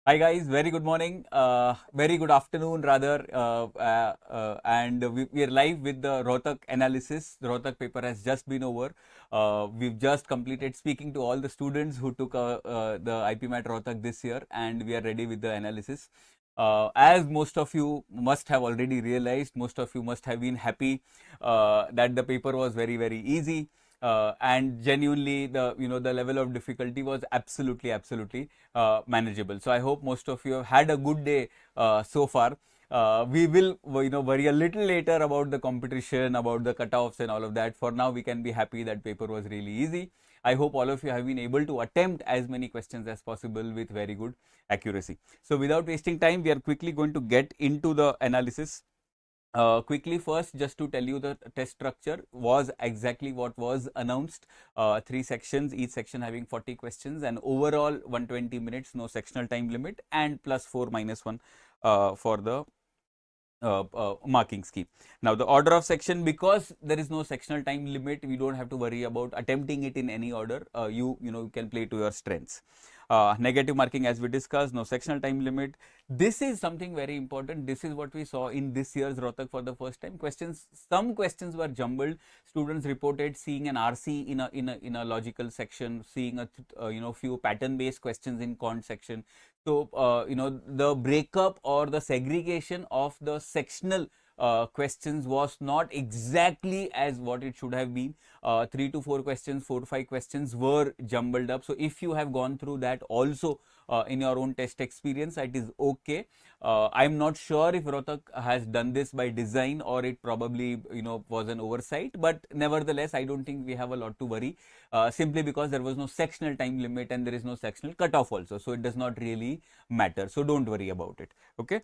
Hi guys, very good morning, very good afternoon rather, and we are live with the Rohtak analysis. The Rohtak paper has just been over. We've just completed speaking to all the students who took the IPMAT Rohtak this year, and we are ready with the analysis. As most of you must have already realized, most of you must have been happy that the paper was very easy. And genuinely the level of difficulty was absolutely manageable. So I hope most of you have had a good day so far. We will worry a little later about the competition, about the cutoffs and all of that. For now we can be happy that paper was really easy. I hope all of you have been able to attempt as many questions as possible with very good accuracy. So without wasting time, we are quickly going to get into the analysis. Quickly first, just to tell you, the test structure was exactly what was announced. Three sections, each section having 40 questions, and overall 120 minutes, no sectional time limit, and plus 4 minus 1 for the marking scheme. Now the order of section, because there is no sectional time limit, we don't have to worry about attempting it in any order. You can play to your strengths. Negative marking, as we discussed, no sectional time limit. This is something very important. This is what we saw in this year's Rohtak for the first time. Some questions were jumbled. Students reported seeing an RC in a logical section, seeing a few pattern based questions in quant section. So, the breakup or the segregation of the sectional questions was not exactly as what it should have been. 3 to 4 questions, 4 to 5 questions were jumbled up. So, if you have gone through that also in your own test experience, it is okay. I'm not sure if Rohtak has done this by design or it probably was an oversight, but nevertheless, I don't think we have a lot to worry. Simply because there was no sectional time limit and there is no sectional cutoff also, so it does not really matter. So don't worry about it. Okay.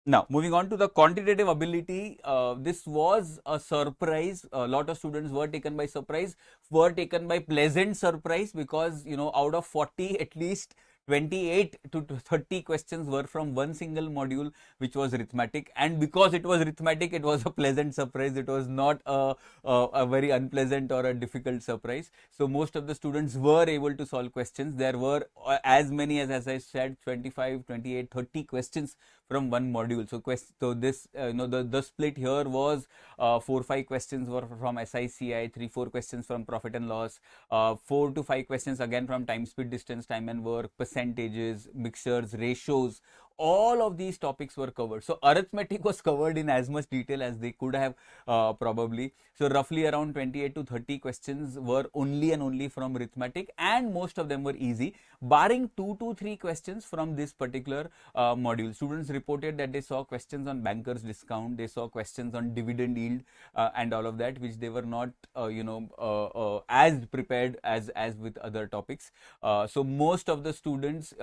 Now, moving on to the quantitative ability, this was a surprise. A lot of students were taken by surprise, were taken by pleasant surprise, because out of 40, at least 28 to 30 questions were from one single module, which was arithmetic. And because it was arithmetic, it was a pleasant surprise. It was not a very unpleasant or a difficult surprise. So most of the students were able to solve questions. There were as many as I said, 25, 28, 30 questions from one module. So this the split here was 4-5 questions were from SICI, 3-4 questions from profit and loss, 4 to 5 questions again from time, speed, distance, time and work, percentages, mixtures, ratios. All of these topics were covered. So arithmetic was covered in as much detail as they could have probably. So roughly around 28 to 30 questions were only and only from arithmetic, and most of them were easy, barring 2 to 3 questions from this particular module. Students reported that they saw questions on bankers discount, they saw questions on dividend yield, and all of that, which they were not as prepared as with other topics. So most of the students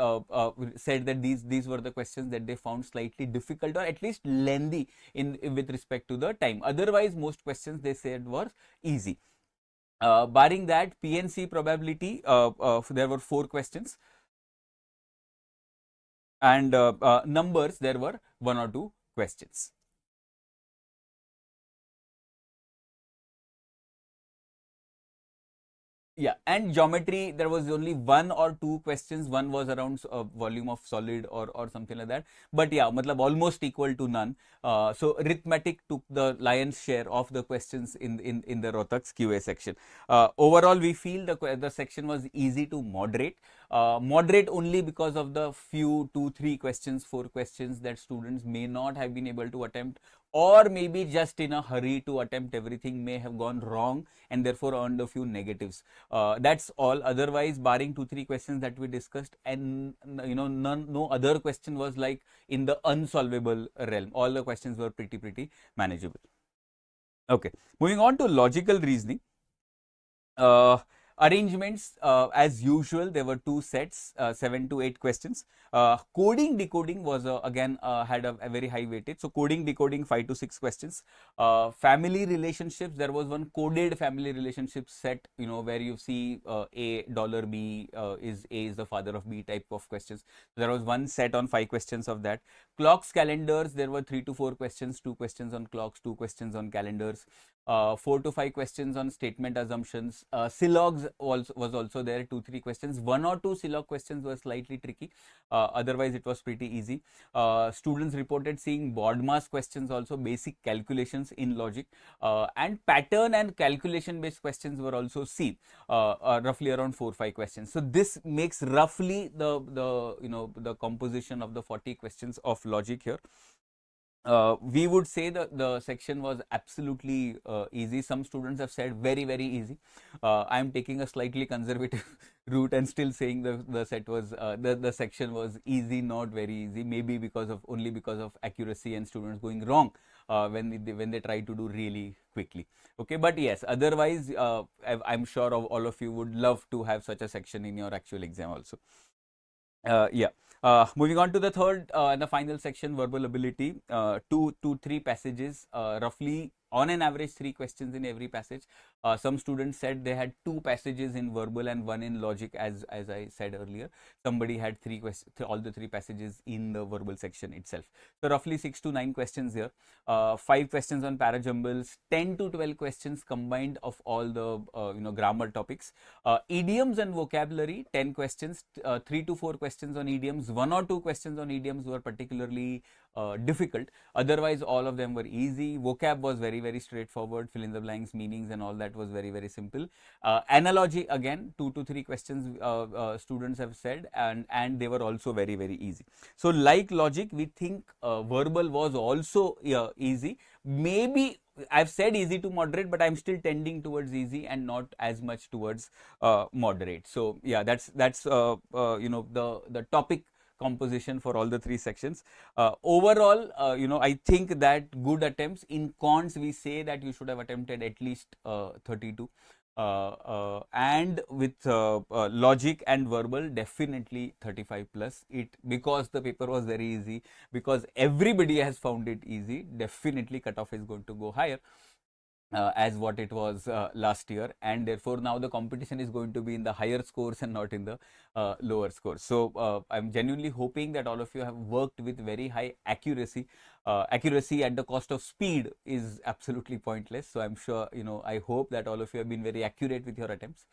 said that these were the questions that they found slightly difficult or at least lengthy in with respect to the time. Otherwise, most questions they said were easy. Barring that, PNC probability, there were 4 questions, and numbers, there were 1 or 2 questions. Yeah, and geometry, there was only 1 or 2 questions. One was around volume of solid or something like that. But yeah, matlab almost equal to none. So arithmetic took the lion's share of the questions in the Rohtak's QA section. Overall, we feel the section was easy to moderate. Moderate only because of the few 2, 3 questions, 4 questions that students may not have been able to attempt, or maybe just in a hurry to attempt everything may have gone wrong and therefore earned a few negatives. That's all. Otherwise, barring 2, 3 questions that we discussed, and no other question was like in the unsolvable realm. All the questions were pretty manageable. Okay, moving on to logical reasoning. Uh, Arrangements, as usual, there were 2 sets, 7 to 8 questions. Coding decoding was again had a very high weightage. So coding decoding, 5 to 6 questions. Family relationships, there was one coded family relationship set, where you see A dollar B is A is the father of B type of questions. There was one set on 5 questions of that. Clocks, calendars, there were 3 to 4 questions, 2 questions on clocks, 2 questions on calendars. 4 to 5 questions on statement assumptions. Silogs was also there, 2-3 questions. 1 or 2 silog questions were slightly tricky. Otherwise, it was pretty easy. Students reported seeing BODMAS questions also, basic calculations in logic, and pattern and calculation based questions were also seen, roughly around 4-5 questions. So this makes roughly the composition of the 40 questions of logic here. We would say that the section was absolutely easy. Some students have said very, very easy. I am taking a slightly conservative route and still saying the set was the section was easy, not very easy. Maybe only because of accuracy and students going wrong when they try to do really quickly. Okay, but yes, otherwise, I'm sure all of you would love to have such a section in your actual exam also. Yeah. Moving on to the third and the final section, verbal ability. 2 to 3 passages, roughly on an average 3 questions in every passage. Some students said they had 2 passages in verbal and 1 in logic, as I said earlier. Somebody had 3 questions, all the 3 passages in the verbal section itself. So roughly 6 to 9 questions here. 5 questions on parajumbles, 10 to 12 questions combined of all the grammar topics. Idioms and vocabulary, 10 questions, 3 to 4 questions on idioms. 1 or 2 questions on idioms were particularly difficult. Otherwise, all of them were easy. Vocab was very, very straightforward. Fill in the blanks, meanings, and all that was very, very simple. Analogy, again, 2 to 3 questions students have said, and they were also very, very easy. So, like logic, we think verbal was also easy. Maybe I've said easy to moderate, but I'm still tending towards easy and not as much towards moderate. So yeah, that's the topic composition for all the 3 sections. Overall, I think that good attempts. In cons, we say that you should have attempted at least 32. And with logic and verbal, definitely 35 plus. Because the paper was very easy, because everybody has found it easy, definitely cutoff is going to go higher. As what it was last year, and therefore now the competition is going to be in the higher scores and not in the lower scores. So I'm genuinely hoping that all of you have worked with very high accuracy. Accuracy at the cost of speed is absolutely pointless. So I'm sure, I hope that all of you have been very accurate with your attempts.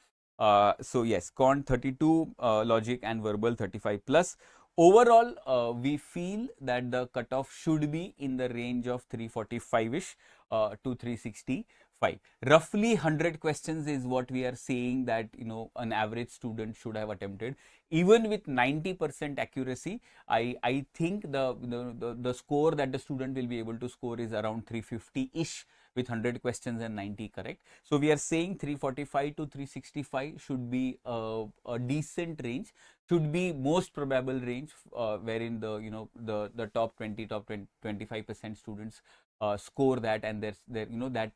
So yes, Quant 32, logic and verbal 35 plus. Overall, we feel that the cutoff should be in the range of 345-ish to 365. Roughly 100 questions is what we are saying that an average student should have attempted. Even with 90% accuracy, I think the score that the student will be able to score is around 350-ish with 100 questions and 90 correct. So we are saying 345 to 365 should be a decent range, should be most probable range, wherein the top 25% students score that, and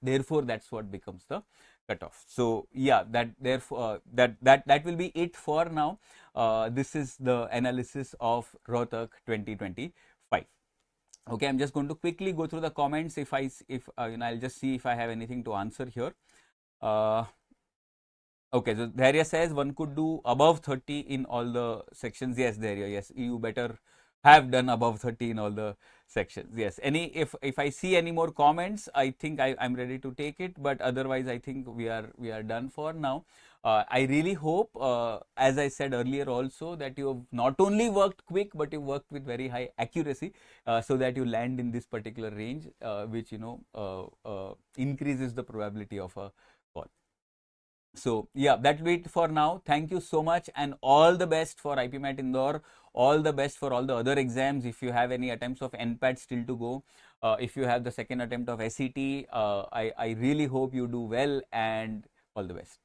therefore that's what becomes the cutoff. So yeah, that will be it for now. This is the analysis of Rohtak 2025. Okay, I'm just going to quickly go through the comments. I'll just see if I have anything to answer here. Okay, so Dharya says one could do above 30 in all the sections. Yes, Dharya, yes, you better have done above 30 in all the sections. Yes, if I see any more comments, I think I'm ready to take it. But otherwise, I think we are done for now. I really hope, as I said earlier also, that you have not only worked quick, but you worked with very high accuracy, so that you land in this particular range, which increases the probability of a call. So yeah, that will be it for now. Thank you so much, and all the best for IPMAT Indore. All the best for all the other exams. If you have any attempts of NPAT still to go, if you have the second attempt of SET, I really hope you do well, and all the best.